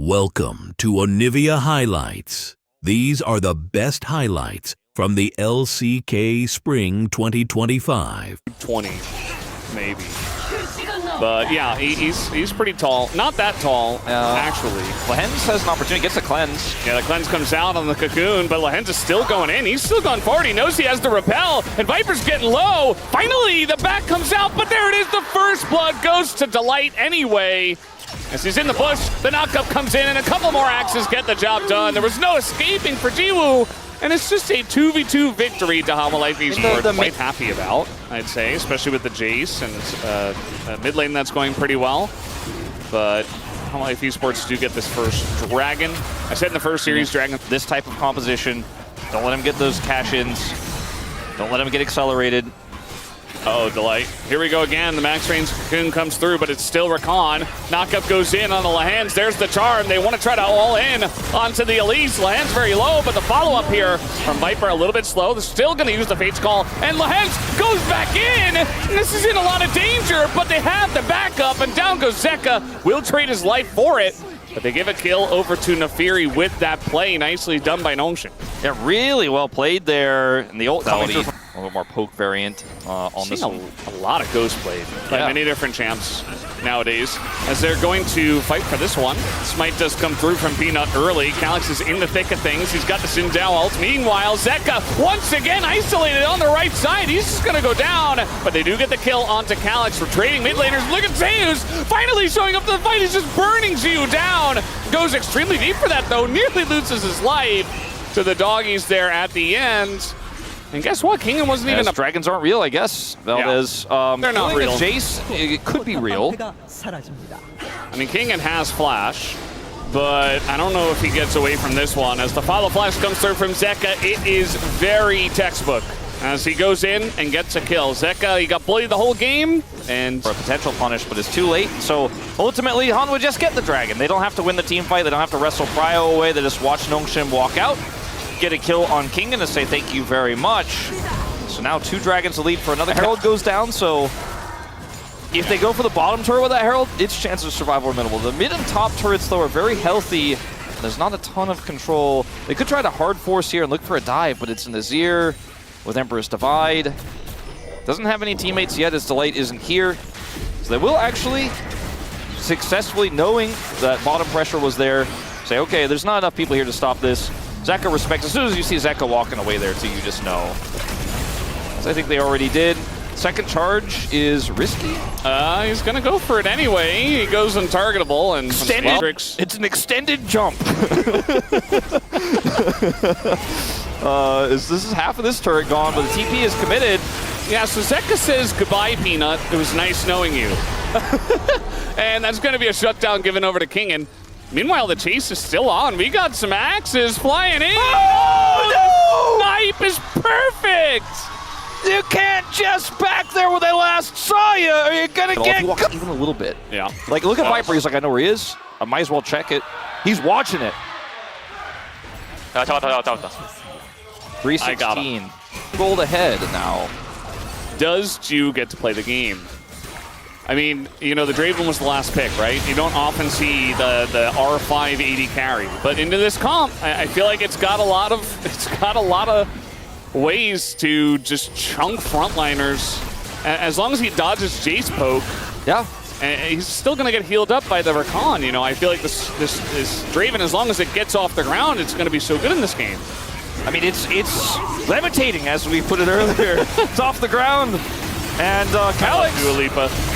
Welcome to Onivia Highlights. These are the best highlights from the LCK Spring 2025. 20, maybe. But yeah, he's pretty tall. Not that tall, actually. Lehens has an opportunity, gets a cleanse. Yeah, the cleanse comes out on the Cocoon, but Lehens is still going in. He's still going forward. He knows he has to repel, and Viper's getting low. Finally, the back comes out, but there it is. The first blood goes to Delight anyway. As he's in the bush, the knockup comes in, and a couple more axes get the job done. There was no escaping for Jiwoo, and it's just a 2v2 victory to Hanwha Life Esports. Quite happy about, I'd say, especially with the Jace and mid lane that's going pretty well. But Hanwha Life Esports do get this first Dragon. I said in the first series, Dragon. This type of composition, don't let him get those cash-ins. Don't let him get accelerated. Oh, Delight. Here we go again. The max range Cocoon comes through, but it's still Rakan. Knockup goes in on the Lehens. There's the charm. They want to try to all in onto the Elise. Lehens very low, but the follow-up here from Viper a little bit slow. They're still going to use the Fate's Call, and Lehens goes back in. This is in a lot of danger, but they have the backup, and down goes Zeka. Will trade his life for it, but they give a kill over to Nefiri with that play. Nicely done by Nongshim. Yeah, really well played there. And the ult coming through from a little more poke variant on this one. A lot of ghost played by many different champs nowadays. As they're going to fight for this one. Smite does come through from Peanut early. Calyx is in the thick of things. He's got the Xin Zhao ult. Meanwhile, Zeka once again isolated on the right side. He's just going to go down, but they do get the kill onto Calyx for trading mid laners. Look at Zeus finally showing up to the fight. He's just burning Ziyu down. Goes extremely deep for that though. Nearly loses his life to the doggies there at the end. And guess what? Kingdom wasn't even up. Dragons aren't real, I guess, Valdez. Yeah. They're not real. Jace, it could be real. I mean, Kingen has flash, but I don't know if he gets away from this one. As the follow flash comes through from Zeka, it is very textbook. As he goes in and gets a kill. Zeka, he got bullied the whole game, and for a potential punish, but it's too late. So ultimately, Hanwha just get the dragon. They don't have to win the team fight. They don't have to wrestle Pryo away. They just watch Nongshim walk out, get a kill on Kingen to say thank you very much. So now 2 dragons to lead for another Herald goes down. So if they go for the bottom turret with that Herald, its chances of survival are minimal. The mid and top turrets, though, are very healthy. There's not a ton of control. They could try to hard force here and look for a dive, but it's in the Azir with Emperor's Divide. Doesn't have any teammates yet as Delight isn't here. So they will actually successfully, knowing that bottom pressure was there, say, okay, there's not enough people here to stop this. Zeka respects. As soon as you see Zeka walking away there too, you just know. So I think they already did. Second charge is risky. He's gonna go for it anyway. He goes untargetable and it's an extended jump. This is half of this turret gone, but the TP is committed. Yeah, so Zeka says, goodbye, Peanut. It was nice knowing you. And that's going to be a shutdown given over to Kingen. Meanwhile, the chase is still on. We got some axes flying in. Oh, no! The snipe is perfect! You can't just back there where they last saw you, or you're going to get... Even a little bit. Yeah. Like, look at Viper. He's like, I know where he is. I might as well check it. He's watching it. 316. Gold ahead now. Does Ju get to play the game? I mean, you know, the Draven was the last pick, right? You don't often see the R5 AD carry, but into this comp, I feel like it's got a lot of ways to just chunk frontliners. As long as he dodges Jace poke, yeah, and he's still going to get healed up by the Rakan. You know, I feel like this Draven, as long as it gets off the ground, it's going to be so good in this game. I mean, it's levitating, as we put it earlier. It's off the ground. And Calyx.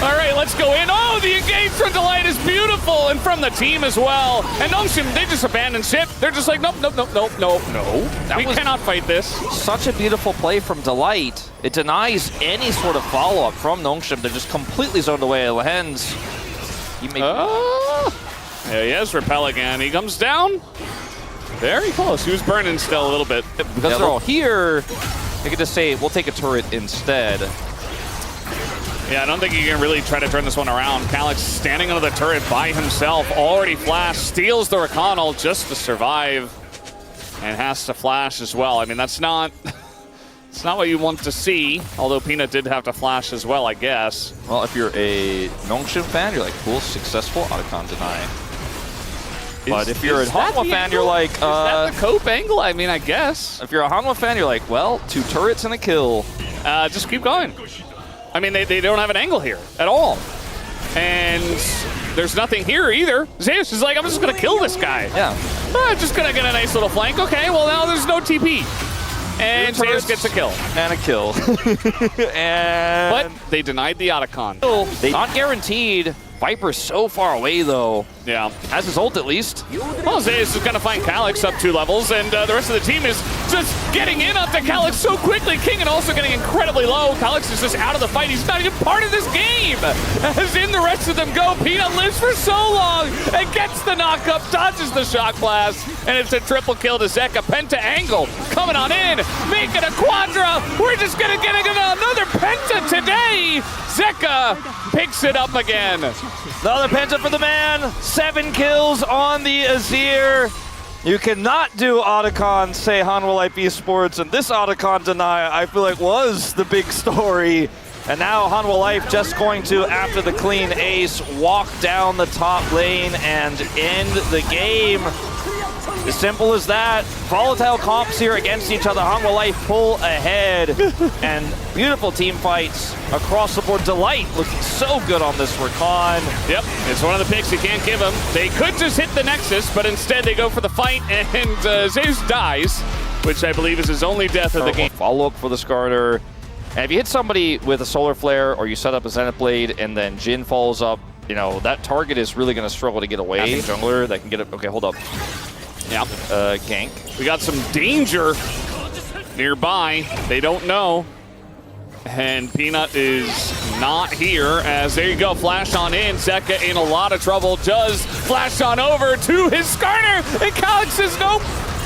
All right, let's go in. Oh, the engage from Delight is beautiful, and from the team as well. And Nongshim, they just abandoned ship. They're just like, nope. We cannot fight this. Such a beautiful play from Delight. It denies any sort of follow-up from Nongshim. They're just completely zoned away at Lehens. There he is, repel again. He comes down. Very close. He was burning still a little bit. Because they're all here, they could just say, we'll take a turret instead. Yeah, I don't think you can really try to turn this one around. Calyx standing under the turret by himself, already flashed, steals the Rakan ult just to survive, and has to flash as well. I mean, that's not what you want to see, although Peanut did have to flash as well, I guess. Well, if you're a Nongshim fan, you're like, cool, successful, Otacon deny. But if you're a Hanwha fan, you're like, is that the cope angle? I mean, I guess. If you're a Hanwha fan, you're like, well, 2 turrets and a kill. Just keep going. I mean, they don't have an angle here at all. And there's nothing here either. Zeus is like, I'm just going to kill this guy. Yeah. Just going to get a nice little flank. Okay, well, now there's no TP. And Zeus gets a kill. And a kill. But they denied the Otacon. Not guaranteed. Viper's so far away, though. Yeah. Has his ult, at least. Well, Zeus is going to find Calyx up 2 levels, and the rest of the team is just getting in onto Calyx so quickly. Kingen also getting incredibly low. Calyx is just out of the fight. He's not even part of this game. As in the rest of them go, Peanut lives for so long and gets the knock-up, dodges the shock blast, and it's a triple kill to Zeka. Penta angle coming on in, making a quadra. We're just going to get another Penta today. Zeka picks it up again. Another Penta for the man. 7 kills on the Azir. You cannot do Otacon, say Hanwha Life Esports, and this Otacon deny, I feel like, was the big story. And now Hanwha Life just going to, after the clean ace, walk down the top lane and end the game. As simple as that. Volatile comps here against each other. Hanwha Life pull ahead. And beautiful team fights across the board. Delight looking so good on this Rakan. Yep, it's one of the picks you can't give them. They could just hit the Nexus, but instead they go for the fight, and Zeus dies, which I believe is his only death of the game. Follow-up for the Skarner. And if you hit somebody with a Solar Flare, or you set up a Zenith Blade, and then Jhin follows up, you know, that target is really going to struggle to get away. Jungler that can get it. Okay, hold up. Yep. Gank. We got some danger nearby. They don't know. And Peanut is not here, as there you go, flash on in. Zeka in a lot of trouble, does flash on over to his Skarner, and Calyx says, nope,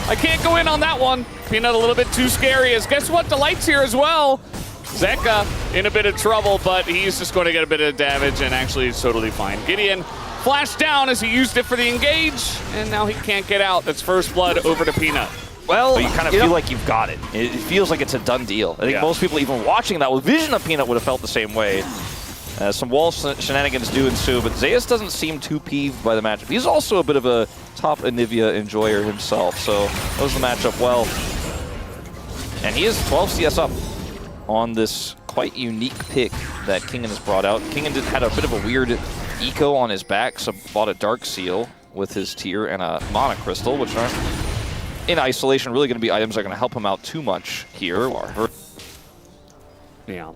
I can't go in on that one. Peanut a little bit too scary, as guess what, Delight's here as well. Zeka in a bit of trouble, but he's just going to get a bit of damage, and actually he's totally fine. Gideon flashed down as he used it for the engage, and now he can't get out. That's first blood over to Peanut. Well, but you kind of feel like you've got it. It feels like it's a done deal. I think most people even watching that with vision of Peanut would have felt the same way. Some wall shenanigans do ensue, but Zeus doesn't seem too peeved by the matchup. He's also a bit of a top Onivia enjoyer himself, so knows the matchup well. And he is 12 CS up on this quite unique pick that Kingen has brought out. Kingen had a bit of a weird eco on his back, so bought a Dark Seal with his tier and a Mana Crystal, which aren't in isolation really going to be items that are going to help him out too much here. Yeah.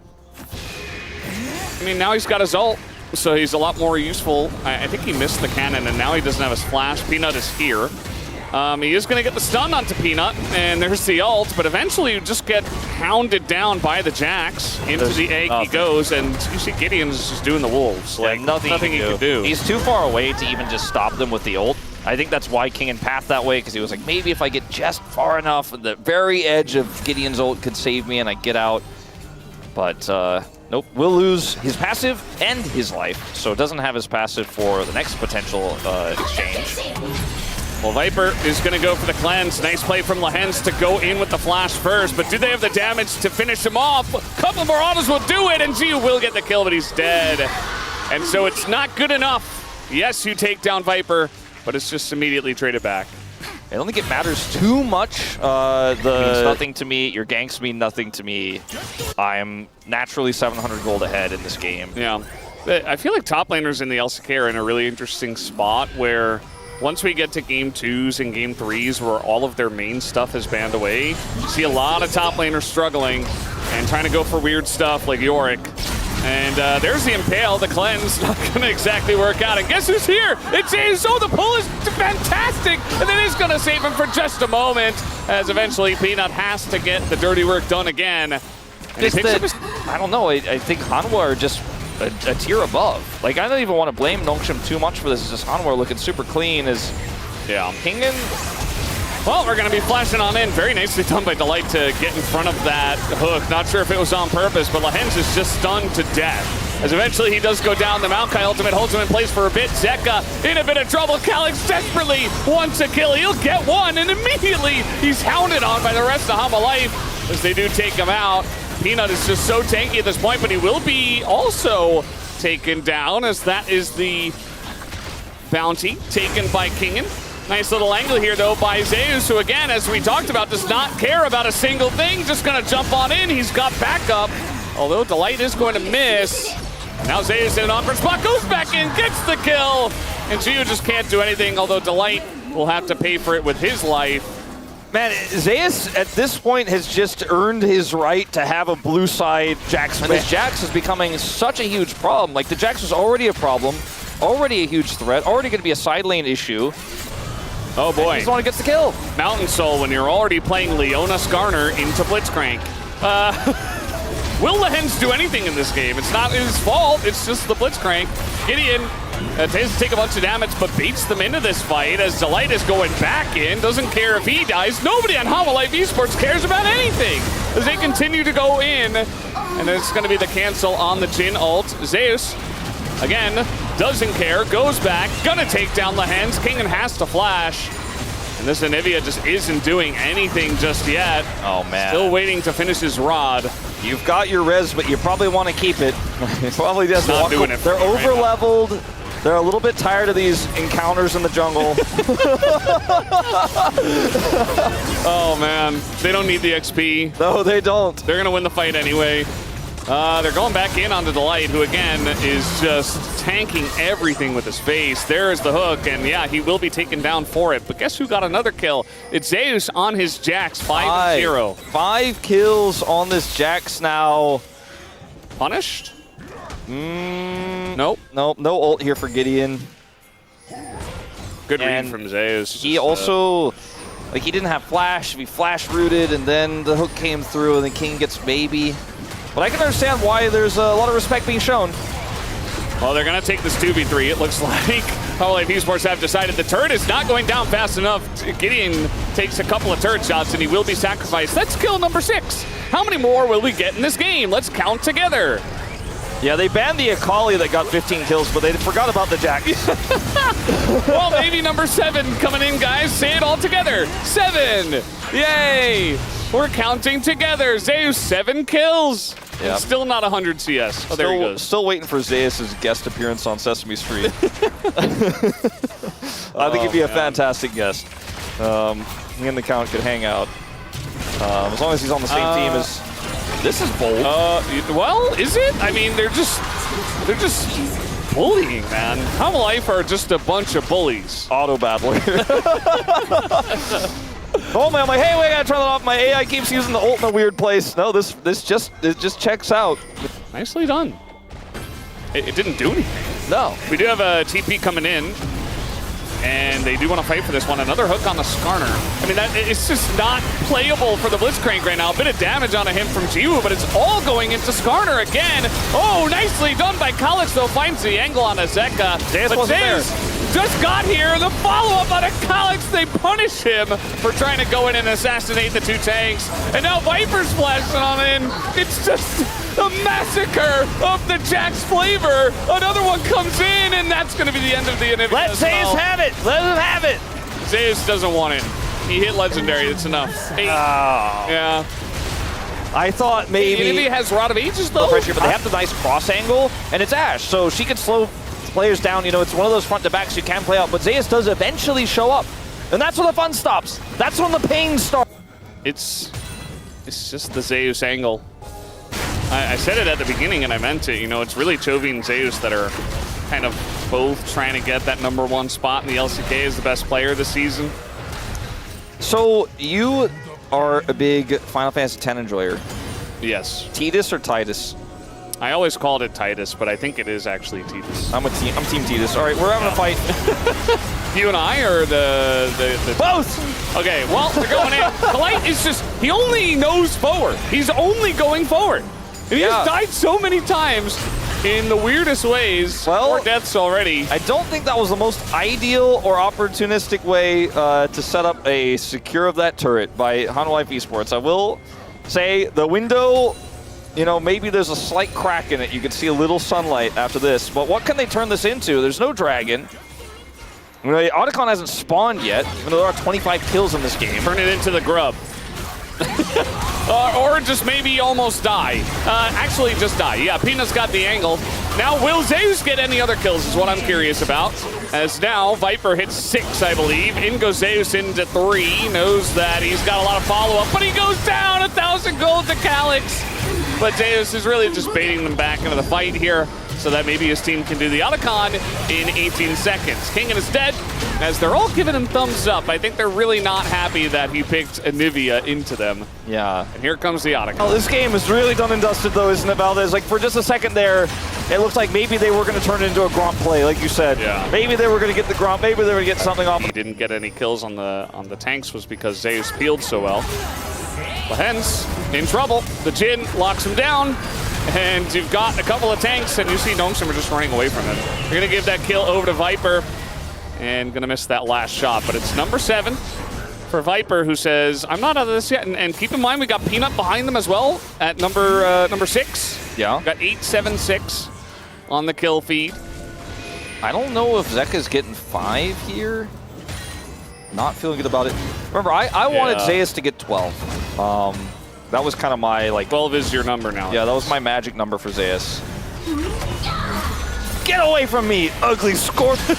I mean, now he's got his ult, so he's a lot more useful. I think he missed the cannon, and now he doesn't have his flash. Peanut is here. He is going to get the stun onto Peanut, and there's the ult, but eventually you just get hounded down by the Jax. Into the egg he goes, and you see Gideon's just doing the wolves. Yeah, like, nothing he can do. He's too far away to even just stop them with the ult. I think that's why Kingen pathed that way, because he was like, maybe if I get just far enough, the very edge of Gideon's ult could save me and I get out. But nope, will lose his passive and his life, so doesn't have his passive for the next potential exchange. Well, Viper is going to go for the cleanse. Nice play from Lehens to go in with the flash first, but do they have the damage to finish him off? A couple more autos will do it, and Gio will get the kill, but he's dead. And so it's not good enough. Yes, you take down Viper, but it's just immediately traded back. I don't think it matters too much. It means nothing to me. Your ganks mean nothing to me. I'm naturally 700 gold ahead in this game. Yeah. I feel like top laners in the LCK are in a really interesting spot where once we get to game 2s and game 3s where all of their main stuff is banned away, you see a lot of top laners struggling and trying to go for weird stuff like Yorick. And there's the Impale, the cleanse, not going to exactly work out. And guess who's here? It's Ace. Oh, the pull is fantastic. And it is going to save him for just a moment, as eventually Peanut has to get the dirty work done again. And I don't know. I think Hanwha are just a tier above. Like, I don't even want to blame Nongshim too much for this. It's just Hanwha looking super clean as Kingen. Well, we're going to be flashing on in. Very nicely done by Delight to get in front of that hook. Not sure if it was on purpose, but Lehens is just stunned to death. As eventually he does go down. The Maokai ultimate holds him in place for a bit. Zeka in a bit of trouble. Calyx desperately wants a kill. He'll get one, and immediately he's hounded on by the rest of Hanwha Life as they do take him out. Peanut is just so tanky at this point, but he will be also taken down, as that is the bounty taken by Kingen. Nice little angle here, though, by Zeus, who, again, as we talked about, does not care about a single thing. Just going to jump on in. He's got backup. Although Delight is going to miss. Now Zeus in an awkward spot, goes back in, gets the kill. And Gio just can't do anything, although Delight will have to pay for it with his life. Man, Zeus at this point has just earned his right to have a blue side Jax. And this Jax is becoming such a huge problem. Like, the Jax was already a problem, already a huge threat, already going to be a side lane issue. Oh boy. He's the one who gets the kill. Mountain Soul when you're already playing Leona Skarner into Blitzcrank. Will the Hens do anything in this game? It's not his fault, it's just the Blitzcrank. Gideon takes to take a bunch of damage, but beats them into this fight as Delight is going back in. Doesn't care if he dies. Nobody on Hanwha Life Esports cares about anything as they continue to go in. And it's going to be the cancel on the Jhin ult. Zeus, again, doesn't care, goes back, gonna take down the Hens. Kingen has to flash. And this Onivia just isn't doing anything just yet. Oh, man. Still waiting to finish his rod. You've got your res, but you probably want to keep it. Probably just not doing it. They're over-leveled. They're a little bit tired of these encounters in the jungle. Oh, man. They don't need the XP. No, they don't. They're going to win the fight anyway. They're going back in onto Delight, who, again, is just tanking everything with his face. There is the hook, and, yeah, he will be taken down for it. But guess who got another kill? It's Zeus on his Jax, 5-0. 5 kills on this Jax now. Punished? Nope. Nope, no ult here for Gideon. Good read from Zeus. He also, like, he didn't have flash. He flash rooted, and then the hook came through, and the King gets baby. But I can understand why there's a lot of respect being shown. Well, they're going to take this 2v3, it looks like. Hanwha Life Esports have decided the turret is not going down fast enough. Gideon takes a couple of turret shots, and he will be sacrificed. That's kill number 6. How many more will we get in this game? Let's count together. Yeah, they banned the Akali that got 15 kills, but they forgot about the Jax. Well, maybe number 7 coming in, guys. Say it all together. 7. Yay. We're counting together. Zeus, 7 kills. Yep. Still not 100 CS. Oh, there he goes. Still waiting for Zeus' guest appearance on Sesame Street. I think he'd be a fantastic guest. He and the Count could hang out. As long as he's on the same team as... This is bold. Well, is it? I mean, they're just bullying, man. Hanwha Life are just a bunch of bullies. Auto battler. Oh man, I'm like, hey, wait, I gotta turn that off. My AI keeps using the ult in a weird place. No, it just checks out. Nicely done. It didn't do anything. No. We do have a TP coming in, and they do want to fight for this one. Another hook on the Skarner. I mean, it's just not playable for the Blitzcrank right now. A bit of damage onto him from Jiwoo, but it's all going into Skarner again. Oh, nicely done by Kalix, though. Finds the angle on Azeka. But Zeus just got here. The follow-up on a Kalix. They punish him for trying to go in and assassinate the 2 tanks. And now Viper's flashing on in. It's just a massacre of the Jax flavor. Another one comes in, and that's going to be the end of the Onivia. Let Zeus have it. Let him have it. Zeus doesn't want it. He hit Legendary. That's enough. 8. Oh. Yeah. I thought maybe... Onivia has Rod of Ages, though. Pressure, but they have the nice cross angle, and it's Ashe, so she can slow players down. You know, it's one of those front to backs you can play out, but Zeus does eventually show up. And that's when the fun stops. That's when the pain starts. It's just the Zeus angle. I said it at the beginning, and I meant it. You know, it's really Chovy and Zeus that are kind of both trying to get that #1 spot in the LCK as the best player this season. So you are a big Final Fantasy X enjoyer. Yes. Tidus or Titus? I always called it Titus, but I think it is actually Tidus. I'm Team Tidus. All right, we're having a fight. You and I, or the both? Okay, well, they're going in. Delight is just, he only knows forward. He's only going forward. And he has died so many times in the weirdest ways. Well, 4 deaths already. I don't think that was the most ideal or opportunistic way to set up a secure of that turret by Hanwha Life Esports. I will say the window, you know, maybe there's a slight crack in it. You can see a little sunlight after this. But what can they turn this into? There's no dragon. You know, Otacon hasn't spawned yet, even though there are 25 kills in this game. Turn it into the grub. Or just maybe almost die. Actually, just die. Yeah, Peanut's got the angle. Now, will Zeus get any other kills is what I'm curious about. As now, Viper hits 6, I believe. In goes Zeus into 3. Knows that he's got a lot of follow-up, but he goes down. 1,000 gold to Calyx. But Zeus is really just baiting them back into the fight here so that maybe his team can do the Otacon in 18 seconds. Kingen is dead, as they're all giving him thumbs up. I think they're really not happy that he picked Onivia into them. Yeah. And here comes the Otacon. Oh, this game is really done and dusted, though, isn't it, Valdez? Like, for just a second there, it looked like maybe they were going to turn it into a Gromp play, like you said. Yeah. Maybe they were going to get the Gromp. Maybe they were going to get something off. He didn't get any kills on the tanks was because Zeus peeled so well. Lahens in trouble. The Jin locks him down. And you've got a couple of tanks, and you see Nongshim are just running away from it. You're going to give that kill over to Viper, and going to miss that last shot. But it's number 7 for Viper, who says, I'm not out of this yet. And keep in mind, we got Peanut behind them as well at number 6. Yeah. Got 8-7-6 on the kill feed. I don't know if Zeka's getting 5 here. Not feeling good about it. Remember, I wanted Zeus to get 12. That was kind of my, like... 12 is your number now. Yeah, that was my magic number for Zeus. Get away from me, ugly scorpion!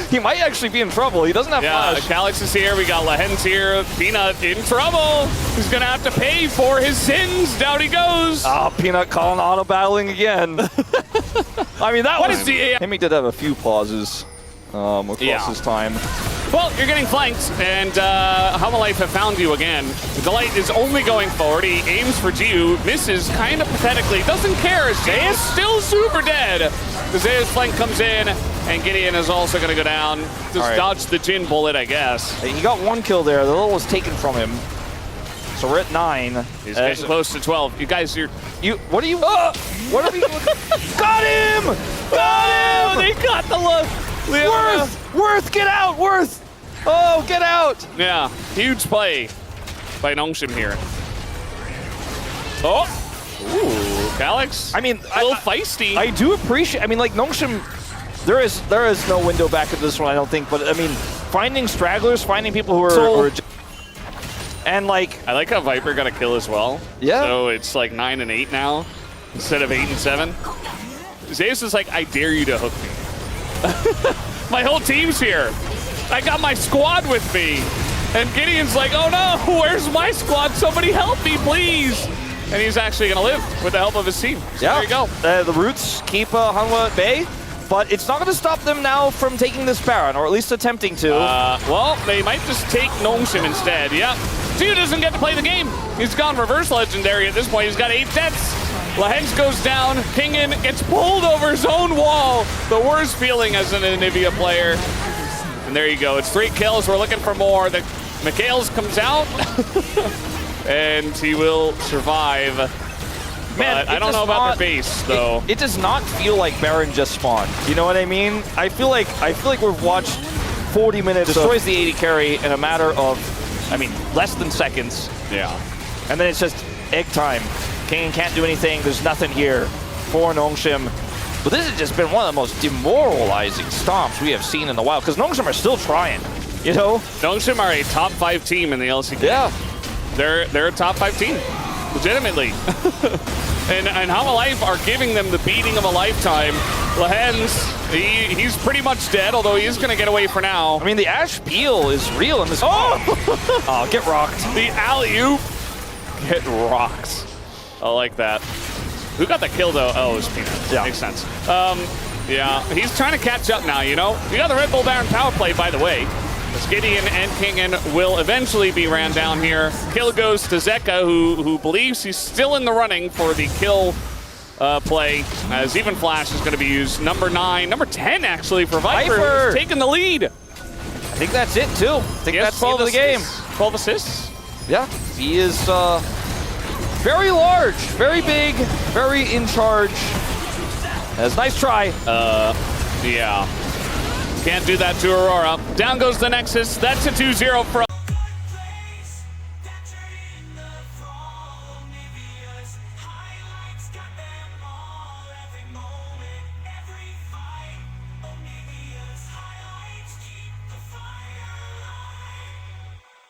He might actually be in trouble. He doesn't have flash. Calyx is here. We got Lahens here. Peanut in trouble. He's going to have to pay for his sins. Down he goes. Ah, Peanut calling auto-battling again. I mean, that was... Himmy did have a few pauses across his time. Well, you're getting flanked, and Hanwha Life have found you again. Delight is only going forward. He aims for Jiu, misses kind of pathetically, doesn't care. Zeus still super dead. The Zeus flank comes in, and Gideon is also going to go down. Just dodge the Jin bullet, I guess. He got 1 kill there. The little was taken from him. So we're at 9. He's getting close to 12. You guys, what are you? What are you? Got him! Got him! They got the look. Worth, get out, Worth! Oh, get out! Yeah, huge play by Nongshim here. Oh, ooh, Calyx. I mean, a little feisty. I do appreciate. I mean, like Nongshim, there is no window back into this one, I don't think. But I mean, finding stragglers, finding people who are and like, I like how Viper got a kill as well. Yeah. So it's like 9 and 8 now instead of 8 and 7. Zeus is like, I dare you to hook me. My whole team's here. I got my squad with me. And Gideon's like, oh no, where's my squad? Somebody help me, please. And he's actually going to live with the help of his team. So there you go. The Roots keep Hanwha at bay, but it's not going to stop them now from taking this Baron, or at least attempting to. Well, they might just take Nongshim instead. Yep. Jiu doesn't get to play the game. He's gone reverse legendary at this point. He's got 8 deaths. Lahens goes down. Kingen gets pulled over his own wall. The worst feeling as an Onivia player. And there you go. It's 3 kills. We're looking for more. The Mikhails comes out. And he will survive. Man, I don't know about their base, though. It does not feel like Baron just spawned. You know what I mean? I feel like we've watched 40 minutes. Destroys the 80 carry in a matter of, I mean, less than seconds. Yeah. And then it's just egg time. Kingen can't do anything. There's nothing here for Nongshim. But this has just been one of the most demoralizing stomps we have seen in a while, because Nongshim are still trying, you know? Nongshim are a top 5 team in the LCK. Yeah. They're a top 5 team, legitimately. and Hanwha Life are giving them the beating of a lifetime. Lahens, he's pretty much dead, although he is going to get away for now. I mean, the Ash Peel is real in this. Oh, get rocked. The alley-oop. Get rocked. I like that. Who got the kill, though? Oh, it was Peanut. Yeah. Makes sense. Yeah, he's trying to catch up now, you know? You got the Red Bull Baron power play, by the way. As Gideon and Kingen will eventually be ran down here. Kill goes to Zeka, who believes he's still in the running for the kill play, as even Flash is going to be used. Number 9, number 10, actually, for Viper. Taking the lead. I think that's it, too. I think that's 12 of the game. 12 assists? Yeah, he is very large, very big, very in charge. That's a nice try. Yeah. Can't do that to Aurora. Down goes the Nexus. That's a 2-0 for